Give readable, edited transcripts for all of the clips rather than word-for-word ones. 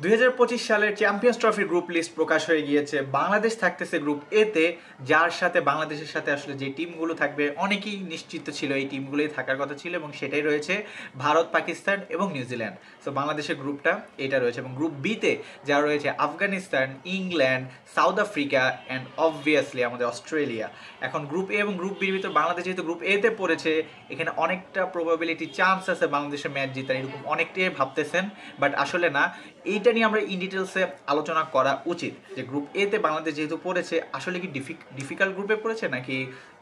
2025 সালের চ্যাম্পিয়ন্স ট্রফির group list প্রকাশ হয়ে গিয়েছে। বাংলাদেশ থাকতেছে গ্রুপ এতে, যার সাথে বাংলাদেশের সাথে আসলে যে টিমগুলো থাকবে অনেকেই নিশ্চিত ছিল এই টিমগুলোই থাকার কথা ছিল, এবং সেটাই রয়েছে ভারত, পাকিস্তান এবং নিউজিল্যান্ড। সো বাংলাদেশের গ্রুপটা এটা রয়েছে, এবং গ্রুপ বিতে যা রয়েছে Afghanistan, England, south Africa and obviously আমাদের অস্ট্রেলিয়া। এখন গ্রুপ এ এবং গ্রুপ বির ভিতর বাংলাদেশ যেহেতু গ্রুপ এতে পড়েছে, এখানে অনেকটা প্রবাবিলিটি চান্স আছে বাংলাদেশের ম্যাচ জেতার, এরকম অনেকটাই ভাবতেছেন, বাট আসলে না। এইটা নিয়ে আমরা ইন ডিটেলসে আলোচনা করা উচিত যে গ্রুপ এতে বাংলাদেশ যেহেতু পড়েছে, আসলে কি ডিফিকাল্ট গ্রুপে পড়েছে নাকি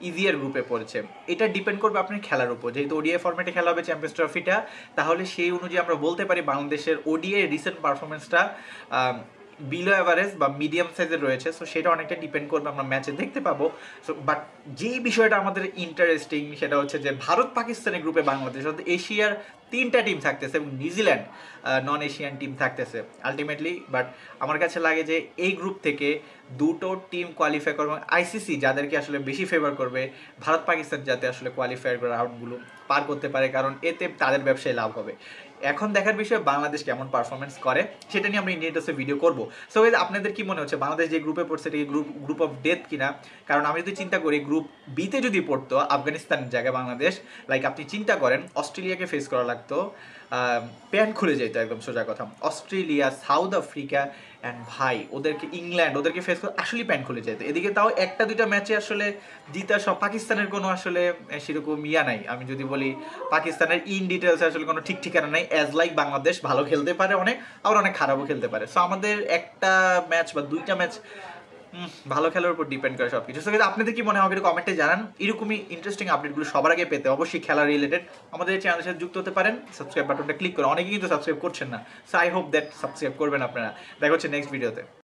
ইজিয়ার গ্রুপে পড়েছে, এটা ডিপেন্ড করবে আপনার খেলার উপর। যেহেতু ওডিআই ফরম্যাটে খেলা হবে চ্যাম্পিয়ন্স ট্রফিটা, তাহলে সেই অনুযায়ী আমরা বলতে পারি বাংলাদেশের ওডিআই রিসেন্ট পারফরমেন্সটা বিলো অ্যাভারেজ বা মিডিয়াম সাইজের রয়েছে। সো সেটা অনেকটা ডিপেন্ড করবে, আমরা ম্যাচে দেখতে পাবো। সো বাট যেই বিষয়টা আমাদের ইন্টারেস্টিং সেটা হচ্ছে যে ভারত পাকিস্তানের গ্রুপে বাংলাদেশ অর্থাৎ এশিয়ার 3টা টিম থাকতেছে এবং নিউজিল্যান্ড নন এশিয়ান টিম থাকতেছে আলটিমেটলি। বাট আমার কাছে লাগে যে এই গ্রুপ থেকে দুটো টিম কোয়ালিফাই করবে, আইসিসি যাদেরকে আসলে বেশি ফেভার করবে ভারত পাকিস্তান যাতে আসলে কোয়ালিফায়ার রাউন্ডগুলো পার করতে পারে, কারণ এতে তাদের ব্যবসায় লাভ হবে। এখন দেখার বিষয় বাংলাদেশ কেমন পারফরমেন্স করে, সেটা নিয়ে আমরা ইন্ডিয়াতে ভিডিও করবো। সো আপনাদের কি মনে হচ্ছে বাংলাদেশ যে গ্রুপে পড়ছে এটা কি গ্রুপ অফ ডেথ কিনা? কারণ আমি যদি চিন্তা করি গ্রুপ বিতে যদি পড়তো আফগানিস্তানের জায়গায় বাংলাদেশ, লাইক আপনি চিন্তা করেন অস্ট্রেলিয়াকে ফেস করা লাগতো, প্যান খুলে যেত একদম সোজা কথা। অস্ট্রেলিয়া, সাউথ আফ্রিকা অ্যান্ড ভাই ওদেরকে ইংল্যান্ড ওদেরকে ফেস করে আসলে প্যান খুলে যেত। এদিকে তাও একটা দুইটা ম্যাচে আসলে জিতা সব, পাকিস্তানের কোনো আসলে সেরকম ইয়া নাই। আমি যদি বলি পাকিস্তানের ইন ডিটেলসে আসলে কোনো ঠিক ঠিকানা নাই, অ্যাজ লাইক বাংলাদেশ ভালো খেলতে পারে অনেক, আবার অনেক খারাপও খেলতে পারে। সো আমাদের একটা ম্যাচ বা দুইটা ম্যাচ ভালো খেলার উপর ডিপেন্ড করে সব কিছু। সো আপনাদের কি মনে হয় আমাকে কমেন্টে জানান। এরকমই ইন্টারেস্টিং আপডেটগুলো সবার আগে পেতে অবশ্যই খেলা রিলেটেড আমাদের চ্যানেলের সাথে যুক্ত হতে পারেন। সাবস্ক্রাইব বাটনটা ক্লিক করে, অনেকেই কিন্তু সাবস্ক্রাইব করছেন না। So I hope that subscribe করবেন আপনারা। দেখা হচ্ছে নেক্সট ভিডিওতে।